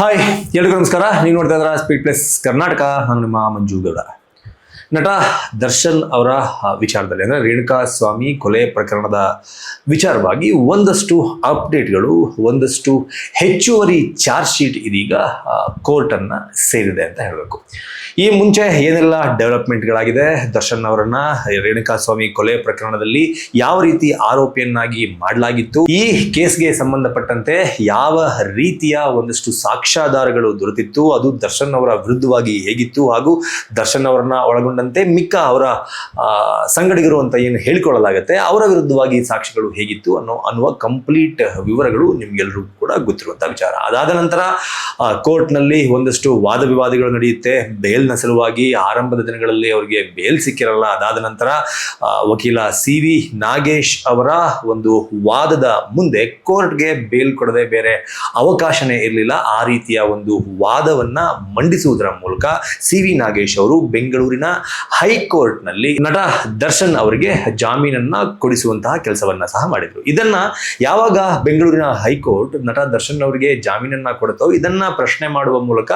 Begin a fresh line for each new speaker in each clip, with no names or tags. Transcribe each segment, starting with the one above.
Hi ಎಲ್ರಿಗೂ ನಮಸ್ಕಾರ. ನೀವು ನೋಡ್ತಾ ಇದ್ರ ಸ್ಪೀಡ್ ಪ್ಲಸ್ ಕರ್ನಾಟಕ. ನಾನು ನಿಮ್ಮ ಮಂಜು ಗೌಡ. ನಟ ದರ್ಶನ್ ಅವರ ವಿಚಾರದಲ್ಲಿ ಅಂದರೆ ರೇಣುಕಾ ಸ್ವಾಮಿ ಕೊಲೆ ಪ್ರಕರಣದ ವಿಚಾರವಾಗಿ ಒಂದಷ್ಟು ಅಪ್ಡೇಟ್ಗಳು, ಒಂದಷ್ಟು ಹೆಚ್ಚುವರಿ ಚಾರ್ಜ್ ಶೀಟ್ ಇದೀಗ ಕೋರ್ಟನ್ನು ಸೇರಿದೆ ಅಂತ ಹೇಳಬೇಕು. ಈ ಮುಂಚೆ ಏನೆಲ್ಲ ಡೆವಲಪ್ಮೆಂಟ್ಗಳಾಗಿದೆ, ದರ್ಶನ್ ಅವರನ್ನ ರೇಣುಕಾ ಸ್ವಾಮಿ ಕೊಲೆ ಪ್ರಕರಣದಲ್ಲಿ ಯಾವ ರೀತಿ ಆರೋಪಿಯನ್ನಾಗಿ ಮಾಡಲಾಗಿತ್ತು, ಈ ಕೇಸ್ಗೆ ಸಂಬಂಧಪಟ್ಟಂತೆ ಯಾವ ರೀತಿಯ ಒಂದಷ್ಟು ಸಾಕ್ಷ್ಯಾಧಾರಗಳು ದೊರೆತಿತ್ತು, ಅದು ದರ್ಶನ್ ಅವರ ವಿರುದ್ಧವಾಗಿ ಹೇಗಿತ್ತು, ಹಾಗೂ ದರ್ಶನ್ ಅವರನ್ನ ಒಳಗೊಂಡಂತೆ ಮಿಕ್ಕ ಅವರ ಸಂಗಡಿಗರು ಅಂತ ಏನು ಹೇಳಿಕೊಳ್ಳಲಾಗುತ್ತೆ ಅವರ ವಿರುದ್ಧವಾಗಿ ಸಾಕ್ಷಿಗಳು ಹೇಗಿತ್ತು ಅನ್ನುವ ಕಂಪ್ಲೀಟ್ ವಿವರಗಳು ನಿಮ್ಗೆಲ್ಲರಿಗೂ ಕೂಡ ಗೊತ್ತಿರುವಂತಹ ವಿಚಾರ. ಅದಾದ ನಂತರ ಕೋರ್ಟ್ನಲ್ಲಿ ಒಂದಷ್ಟು ವಾದ ವಿವಾದಗಳು ನಡೆಯುತ್ತೆ. ಬೇಲ್ನ ಸಲುವಾಗಿ ಆರಂಭದ ದಿನಗಳಲ್ಲಿ ಅವರಿಗೆ ಬೇಲ್ ಸಿಕ್ಕಿರಲ್ಲ. ಅದಾದ ನಂತರ ವಕೀಲ CV ನಾಗೇಶ್ ಅವರ ಒಂದು ವಾದದ ಮುಂದೆ ಕೋರ್ಟ್ಗೆ ಬೇಲ್ ಕೊಡದೆ ಬೇರೆ ಅವಕಾಶನೇ ಇರಲಿಲ್ಲ. ಆ ರೀತಿಯ ಒಂದು ವಾದವನ್ನ ಮಂಡಿಸುವುದರ ಮೂಲಕ CV ನಾಗೇಶ್ ಅವರು ಬೆಂಗಳೂರಿನ ಹೈಕೋರ್ಟ್ನಲ್ಲಿ ನಟ ದರ್ಶನ್ ಅವರಿಗೆ ಜಾಮೀನನ್ನ ಕೊಡಿಸುವಂತಹ ಕೆಲಸವನ್ನ ಸಹ ಮಾಡಿದ್ರು. ಇದನ್ನ ಯಾವಾಗ ಬೆಂಗಳೂರಿನ ಹೈಕೋರ್ಟ್ ನಟ ದರ್ಶನ್ ಅವರಿಗೆ ಜಾಮೀನನ್ನ ಕೊಡುತ್ತೋ ಇದನ್ನ ಪ್ರಶ್ನೆ ಮಾಡುವ ಮೂಲಕ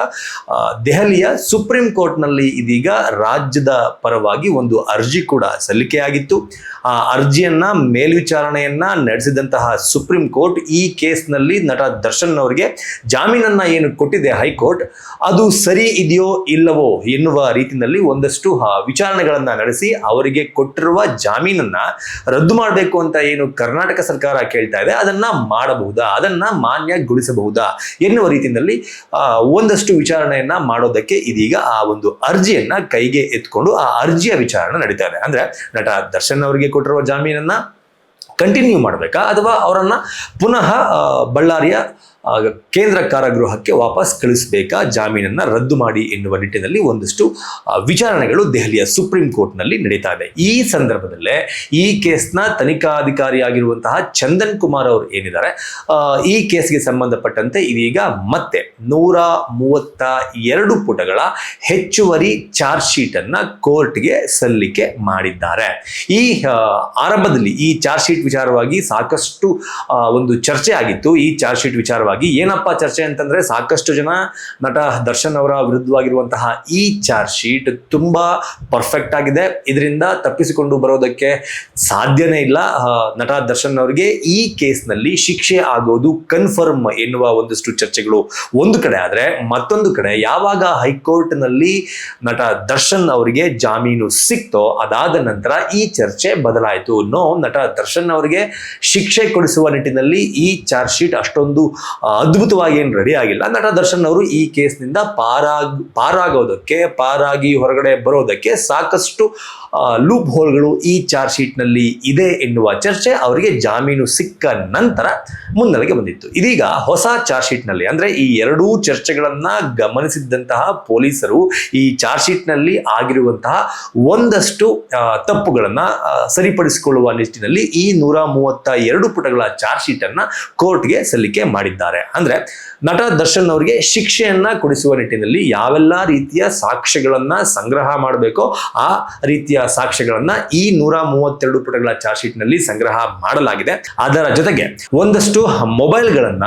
ದೆಹಲಿಯ ಸುಪ್ರೀಂ ಕೋರ್ಟ್ ನಲ್ಲಿ ಇದೀಗ ರಾಜ್ಯದ ಪರವಾಗಿ ಒಂದು ಅರ್ಜಿ ಕೂಡ ಸಲ್ಲಿಕೆಯಾಗಿತ್ತು. ಆ ಅರ್ಜಿಯನ್ನ ಮೇಲ್ವಿಚಾರಣೆಯನ್ನ ನಡೆಸಿದಂತಹ ಸುಪ್ರೀಂ ಕೋರ್ಟ್ ಈ ಕೇಸ್ನಲ್ಲಿ ನಟ ದರ್ಶನ್ ಅವರಿಗೆ ಜಾಮೀನನ್ನ ಏನು ಕೊಟ್ಟಿದೆ ಹೈಕೋರ್ಟ್, ಅದು ಸರಿ ಇದೆಯೋ ಇಲ್ಲವೋ ಎನ್ನುವ ರೀತಿಯಲ್ಲಿ ಒಂದಷ್ಟು ವಿಚಾರಣೆಗಳನ್ನ ನಡೆಸಿ ಅವರಿಗೆ ಕೊಟ್ಟಿರುವ ಜಾಮೀನನ್ನ ರದ್ದು ಮಾಡಬೇಕು ಅಂತ ಏನು ಕರ್ನಾಟಕ ಸರ್ಕಾರ ಕೇಳ್ತಾ ಇದೆ ಅದನ್ನ ಮಾಡಬಹುದಾ, ಅದನ್ನ ಮಾನ್ಯಗೊಳಿಸಬಹುದಾ ಎನ್ನುವ ರೀತಿಯಲ್ಲಿ ಒಂದಷ್ಟು ವಿಚಾರಣೆಯನ್ನ ಮಾಡೋದಕ್ಕೆ ಇದೀಗ ಆ ಒಂದು ಅರ್ಜಿಯನ್ನ ಕೈಗೆ ಎತ್ಕೊಂಡು ಆ ಅರ್ಜಿಯ ವಿಚಾರಣೆ ನಡೀತಾ ಇದೆ. ಅಂದ್ರೆ ನಟ ದರ್ಶನ್ ಅವರಿಗೆ ಕೊಟ್ಟಿರುವ ಜಾಮೀನನ್ನ ಕಂಟಿನ್ಯೂ ಮಾಡಬೇಕಾ ಅಥವಾ ಅವರನ್ನ ಪುನಃ ಬಳ್ಳಾರಿಯ ಕೇಂದ್ರ ಕಾರಾಗೃಹಕ್ಕೆ ವಾಪಸ್ ಕಳಿಸಬೇಕಾ, ಜಾಮೀನನ್ನ ರದ್ದು ಮಾಡಿ ಎನ್ನುವ ನಿಟ್ಟಿನಲ್ಲಿ ಒಂದಷ್ಟು ವಿಚಾರಣೆಗಳು ದೆಹಲಿಯ ಸುಪ್ರೀಂ ಕೋರ್ಟ್ನಲ್ಲಿ ನಡೀತಾ ಇದೆ. ಈ ಸಂದರ್ಭದಲ್ಲೇ ಈ ಕೇಸ್ನ ತನಿಖಾಧಿಕಾರಿಯಾಗಿರುವಂತಹ ಚಂದನ್ ಕುಮಾರ್ ಅವರು ಏನಿದ್ದಾರೆ, ಈ ಕೇಸ್ಗೆ ಸಂಬಂಧಪಟ್ಟಂತೆ ಇದೀಗ ಮತ್ತೆ 132 ಪುಟಗಳ ಹೆಚ್ಚುವರಿ ಚಾರ್ಜ್ ಶೀಟ್ ಅನ್ನ ಕೋರ್ಟ್ಗೆ ಸಲ್ಲಿಕೆ ಮಾಡಿದ್ದಾರೆ. ಈ ಆರಂಭದಲ್ಲಿ ಈ ಚಾರ್ಜ್ ಶೀಟ್ ವಿಚಾರವಾಗಿ ಸಾಕಷ್ಟು ಒಂದು ಚರ್ಚೆ ಆಗಿತ್ತು. ಈ ಚಾರ್ಜ್ ಶೀಟ್ ವಿಚಾರವಾಗಿ ಏನಪ್ಪಾ ಚರ್ಚೆ ಅಂತಂದ್ರೆ, ಸಾಕಷ್ಟು ಜನ ನಟ ದರ್ಶನ್ ಅವರ ವಿರುದ್ಧವಾಗಿರುವಂತಹ ಈ ಚಾರ್ಜ್ ಶೀಟ್ ತುಂಬಾ ಪರ್ಫೆಕ್ಟ್ ಆಗಿದೆ, ಇದರಿಂದ ತಪ್ಪಿಸಿಕೊಂಡು ಬರೋದಕ್ಕೆ ಸಾಧ್ಯನೇ ಇಲ್ಲ, ನಟ ದರ್ಶನ್ ಅವರಿಗೆ ಈ ಕೇಸ್ನಲ್ಲಿ ಶಿಕ್ಷೆ ಆಗೋದು ಕನ್ಫರ್ಮ್ ಎನ್ನುವ ಒಂದಷ್ಟು ಚರ್ಚೆಗಳು ಒಂದು ಕಡೆ ಆದ್ರೆ, ಮತ್ತೊಂದು ಕಡೆ ಯಾವಾಗ ಹೈಕೋರ್ಟ್ ನಲ್ಲಿ ನಟ ದರ್ಶನ್ ಅವರಿಗೆ ಜಾಮೀನು ಸಿಕ್ತೋ ಅದಾದ ನಂತರ ಈ ಚರ್ಚೆ ಬದಲಾಯಿತು. ನಟ ದರ್ಶನ್ ಅವರಿಗೆ ಶಿಕ್ಷೆ ಕೊಡಿಸುವ ನಿಟ್ಟಿನಲ್ಲಿ ಈ ಚಾರ್ಜ್ ಶೀಟ್ ಅಷ್ಟೊಂದು ಅದ್ಭುತವಾಗಿ ಏನು ರೆಡಿ ಆಗಿಲ್ಲ. ನಟ ದರ್ಶನ್ ಅವರು ಈ ಕೇಸ್ನಿಂದ ಪಾರಾಗಿ ಹೊರಗಡೆ ಬರೋದಕ್ಕೆ ಸಾಕಷ್ಟು ಲೂಪ್ ಹೋಲ್ಗಳು ಈ ಚಾರ್ಜ್ ಶೀಟ್ ನಲ್ಲಿ ಇದೆ ಎನ್ನುವ ಚರ್ಚೆ ಅವರಿಗೆ ಜಾಮೀನು ಸಿಕ್ಕ ನಂತರ ಮುನ್ನೆಲೆಗೆ ಬಂದಿತ್ತು. ಇದೀಗ ಹೊಸ ಚಾರ್ಜ್ ಶೀಟ್ ನಲ್ಲಿ ಅಂದ್ರೆ ಈ ಎರಡೂ ಚರ್ಚೆಗಳನ್ನ ಗಮನಿಸಿದ್ದಂತಹ ಪೊಲೀಸರು ಈ ಚಾರ್ಜ್ ಶೀಟ್ ನಲ್ಲಿ ಆಗಿರುವಂತಹ ಒಂದಷ್ಟು ತಪ್ಪುಗಳನ್ನ ಸರಿಪಡಿಸಿಕೊಳ್ಳುವ ನಿಟ್ಟಿನಲ್ಲಿ ಈ 132 ಪುಟಗಳ ಚಾರ್ಜ್ ಶೀಟ್ ಅನ್ನ ಕೋರ್ಟ್ಗೆ ಸಲ್ಲಿಕೆ ಮಾಡಿದ್ದಾರೆ. ಅಂದ್ರೆ ನಟ ದರ್ಶನ್ ಅವರಿಗೆ ಶಿಕ್ಷೆಯನ್ನ ಕೊಡಿಸುವ ನಿಟ್ಟಿನಲ್ಲಿ ಯಾವೆಲ್ಲ ರೀತಿಯ ಸಾಕ್ಷ್ಯಗಳನ್ನ ಸಂಗ್ರಹ ಮಾಡಬೇಕೋ ಆ ರೀತಿಯ ಸಾಕ್ಷ್ಯಗಳನ್ನ ಈ 132 ಪುಟಗಳ ಚಾರ್ಜ್ ಶೀಟ್ ನಲ್ಲಿ ಸಂಗ್ರಹ ಮಾಡಲಾಗಿದೆ. ಅದರ ಜೊತೆಗೆ ಒಂದಷ್ಟು ಮೊಬೈಲ್ಗಳನ್ನ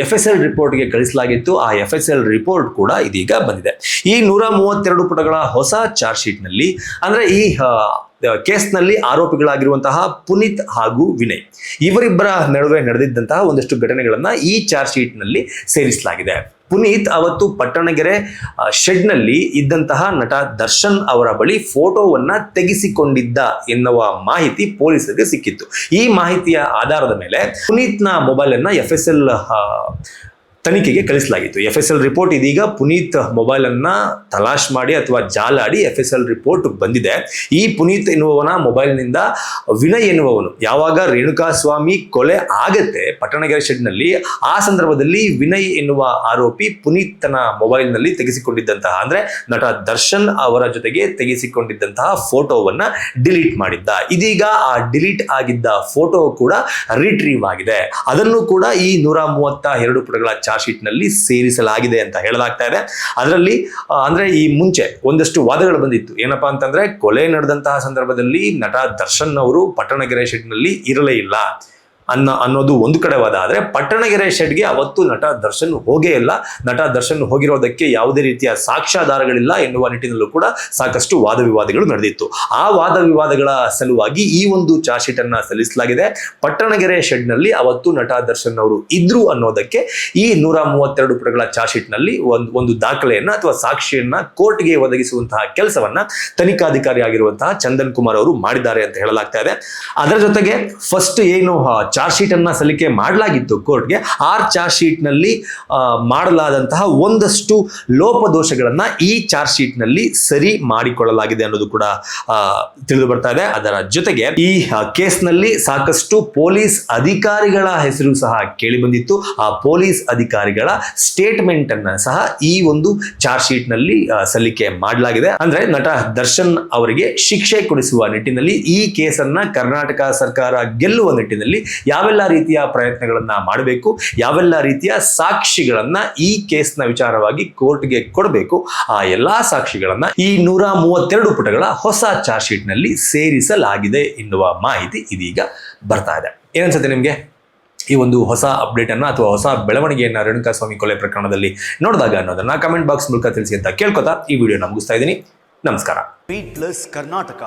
FSL ರಿಪೋರ್ಟ್ಗೆ ಕಳಿಸಲಾಗಿತ್ತು. ಆ FSL ರಿಪೋರ್ಟ್ ಕೂಡ ಇದೀಗ ಬಂದಿದೆ. ಈ 132 ಪುಟಗಳ ಹೊಸ ಚಾರ್ಜ್ ಶೀಟ್ ನಲ್ಲಿ ಅಂದ್ರೆ ಈ ಕೇಸ್ನಲ್ಲಿ ಆರೋಪಿಗಳಾಗಿರುವಂತಹ ಪುನೀತ್ ಹಾಗೂ ವಿನಯ್ ಇವರಿಬ್ಬರ ನಡುವೆ ನಡೆದಿದ್ದಂತಹ ಒಂದಷ್ಟು ಘಟನೆಗಳನ್ನ ಈ ಚಾರ್ಜ್ ಶೀಟ್ ನಲ್ಲಿ ಸೇರಿಸಲಾಗಿದೆ. ಪುನೀತ್ ಅವತ್ತು ಪಟ್ಟಣಗೆರೆ ಶೆಡ್ ನಲ್ಲಿ ಇದ್ದಂತಹ ನಟ ದರ್ಶನ್ ಅವರ ಬಳಿ ಫೋಟೋವನ್ನ ತೆಗೆಸಿಕೊಂಡಿದ್ದ ಎನ್ನುವ ಮಾಹಿತಿ ಪೊಲೀಸರಿಗೆ ಸಿಕ್ಕಿತ್ತು. ಈ ಮಾಹಿತಿಯ ಆಧಾರದ ಮೇಲೆ ಪುನೀತ್ನ ಮೊಬೈಲ್ ಅನ್ನ FSL ತನಿಖೆಗೆ ಕಳಿಸಲಾಗಿತ್ತು. FSL ರಿಪೋರ್ಟ್ ಇದೀಗ ಪುನೀತ್ ಮೊಬೈಲ್ ಅನ್ನ ತಲಾಶ್ ಮಾಡಿ ಅಥವಾ ಜಾಲಾಡಿ FSL ರಿಪೋರ್ಟ್ ಬಂದಿದೆ. ಈ ಪುನೀತ್ ಎನ್ನುವವನ ಮೊಬೈಲ್ನಿಂದ ವಿನಯ್ ಎನ್ನುವವನು ಯಾವಾಗ ರೇಣುಕಾ ಸ್ವಾಮಿ ಕೊಲೆ ಆಗತ್ತೆ ಪಟ್ಟಣಗೆರೆ ಶೆಡ್ ನಲ್ಲಿ, ಆ ಸಂದರ್ಭದಲ್ಲಿ ವಿನಯ್ ಎನ್ನುವ ಆರೋಪಿ ಪುನೀತ್ನ ಮೊಬೈಲ್ ನಲ್ಲಿ ತೆಗೆಸಿಕೊಂಡಿದ್ದಂತಹ ಅಂದ್ರೆ ನಟ ದರ್ಶನ್ ಅವರ ಜೊತೆಗೆ ತೆಗೆಸಿಕೊಂಡಿದ್ದಂತಹ ಫೋಟೋವನ್ನ ಡಿಲೀಟ್ ಮಾಡಿದ್ದ. ಇದೀಗ ಆ ಡಿಲೀಟ್ ಆಗಿದ್ದ ಫೋಟೋ ಕೂಡ ರಿಟ್ರೀವ್ ಆಗಿದೆ. ಅದನ್ನು ಕೂಡ ಈ 132 ಪುಟಗಳ ಚಾರ್ಜ್ ಶೀಟ್ ನಲ್ಲಿ ಸೇರಿಸಲಾಗಿದೆ ಅಂತ ಹೇಳಲಾಗ್ತಾ ಇದೆ. ಅದರಲ್ಲಿ ಅಂದ್ರೆ ಈ ಮುಂಚೆ ಒಂದಷ್ಟು ವಾದಗಳು ಬಂದಿತ್ತು. ಏನಪ್ಪಾ ಅಂತಂದ್ರೆ, ಕೊಲೆ ನಡೆದಂತಹ ಸಂದರ್ಭದಲ್ಲಿ ನಟ ದರ್ಶನ್ ಅವರು ಪಟ್ಟಣಗೆರೆ ಶೆಡ್ ನಲ್ಲಿ ಇರಲೇ ಇಲ್ಲ, ಅನ್ನೋದು ಒಂದು ಕಡೆ ವಾದ ಆದರೆ ಪಟ್ಟಣಗೆರೆ ಶೆಡ್ಗೆ ಅವತ್ತು ನಟ ದರ್ಶನ್ ಹೋಗೇ ಇಲ್ಲ. ನಟ ದರ್ಶನ್ ಹೋಗಿರೋದಕ್ಕೆ ಯಾವುದೇ ರೀತಿಯ ಸಾಕ್ಷ್ಯಾಧಾರಗಳಿಲ್ಲ ಎನ್ನುವ ನಿಟ್ಟಿನಲ್ಲೂ ಕೂಡ ಸಾಕಷ್ಟು ವಾದ ವಿವಾದಗಳು ನಡೆದಿತ್ತು. ಆ ವಾದ ವಿವಾದಗಳ ಸಲುವಾಗಿ ಈ ಒಂದು ಚಾರ್ಜ್ ಶೀಟ್ ಅನ್ನ ಸಲ್ಲಿಸಲಾಗಿದೆ. ಪಟ್ಟಣಗೆರೆ ಶೆಡ್ ನಲ್ಲಿ ಅವತ್ತು ನಟ ದರ್ಶನ್ ಅವರು ಇದ್ರು ಅನ್ನೋದಕ್ಕೆ ಈ 132 ಪುಟಗಳ ಚಾರ್ಜ್ ಶೀಟ್ ನಲ್ಲಿ ಒಂದು ದಾಖಲೆಯನ್ನ ಅಥವಾ ಸಾಕ್ಷಿಯನ್ನ ಕೋರ್ಟ್ಗೆ ಒದಗಿಸುವಂತಹ ಕೆಲಸವನ್ನ ತನಿಖಾಧಿಕಾರಿ ಆಗಿರುವಂತಹ ಚಂದನ್ ಕುಮಾರ್ ಅವರು ಮಾಡಿದ್ದಾರೆ ಅಂತ ಹೇಳಲಾಗ್ತಾ ಇದೆ. ಅದರ ಜೊತೆಗೆ ಫಸ್ಟ್ ಏನು ಚಾರ್ಜ್ ಶೀಟ್ ಅನ್ನ ಸಲ್ಲಿಕೆ ಮಾಡಲಾಗಿತ್ತು ಕೋರ್ಟ್ಗೆ, ಆ ಚಾರ್ಜ್ ಶೀಟ್ ನಲ್ಲಿ ಮಾಡಲಾದಂತಹ ಒಂದಷ್ಟು ಲೋಪದೋಷಗಳನ್ನ ಈ ಚಾರ್ಜ್ ಶೀಟ್ ನಲ್ಲಿ ಸರಿ ಮಾಡಿಕೊಳ್ಳಲಾಗಿದೆ ಅನ್ನೋದು ಕೂಡ ತಿಳಿದು ಬರ್ತಾ ಇದೆ. ಅದರ ಜೊತೆಗೆ ಈ ಕೇಸ್ ನಲ್ಲಿ ಸಾಕಷ್ಟು ಪೊಲೀಸ್ ಅಧಿಕಾರಿಗಳ ಹೆಸರು ಸಹ ಕೇಳಿ ಬಂದಿತ್ತು. ಆ ಪೊಲೀಸ್ ಅಧಿಕಾರಿಗಳ ಸ್ಟೇಟ್ಮೆಂಟ್ ಅನ್ನ ಸಹ ಈ ಒಂದು ಚಾರ್ಜ್ ಶೀಟ್ ನಲ್ಲಿ ಸಲ್ಲಿಕೆ ಮಾಡಲಾಗಿದೆ. ಅಂದ್ರೆ ನಟ ದರ್ಶನ್ ಅವರಿಗೆ ಶಿಕ್ಷೆ ಕೊಡಿಸುವ ನಿಟ್ಟಿನಲ್ಲಿ ಈ ಕೇಸನ್ನ ಕರ್ನಾಟಕ ಸರ್ಕಾರ ಗೆಲ್ಲುವ ನಿಟ್ಟಿನಲ್ಲಿ ಯಾವೆಲ್ಲ ರೀತಿಯ ಪ್ರಯತ್ನಗಳನ್ನ ಮಾಡಬೇಕು, ಯಾವೆಲ್ಲ ರೀತಿಯ ಸಾಕ್ಷಿಗಳನ್ನ ಈ ಕೇಸ್ನ ವಿಚಾರವಾಗಿ ಕೋರ್ಟ್ಗೆ ಕೊಡಬೇಕು, ಆ ಎಲ್ಲಾ ಸಾಕ್ಷಿಗಳನ್ನ ಈ 132 ಪುಟಗಳ ಹೊಸ ಚಾರ್ಜ್ ಶೀಟ್ ನಲ್ಲಿ ಸೇರಿಸಲಾಗಿದೆ ಎನ್ನುವ ಮಾಹಿತಿ ಇದೀಗ ಬರ್ತಾ ಇದೆ. ಏನನ್ಸುತ್ತೆ ನಿಮ್ಗೆ ಈ ಒಂದು ಹೊಸ ಅಪ್ಡೇಟ್ ಅನ್ನ ಅಥವಾ ಹೊಸ ಬೆಳವಣಿಗೆಯನ್ನ ರೇಣುಕಾಸ್ವಾಮಿ ಕೊಲೆ ಪ್ರಕರಣದಲ್ಲಿ ನೋಡಿದಾಗ ಅನ್ನೋದನ್ನ ಕಮೆಂಟ್ ಬಾಕ್ಸ್ ಮೂಲಕ ತಿಳಿಸಿ ಅಂತ ಕೇಳ್ಕೊತಾ ಈ ವಿಡಿಯೋನ ಮುಗಿಸ್ತಾ ಇದ್ದೀನಿ. ನಮಸ್ಕಾರ.
Speed plus Karnataka.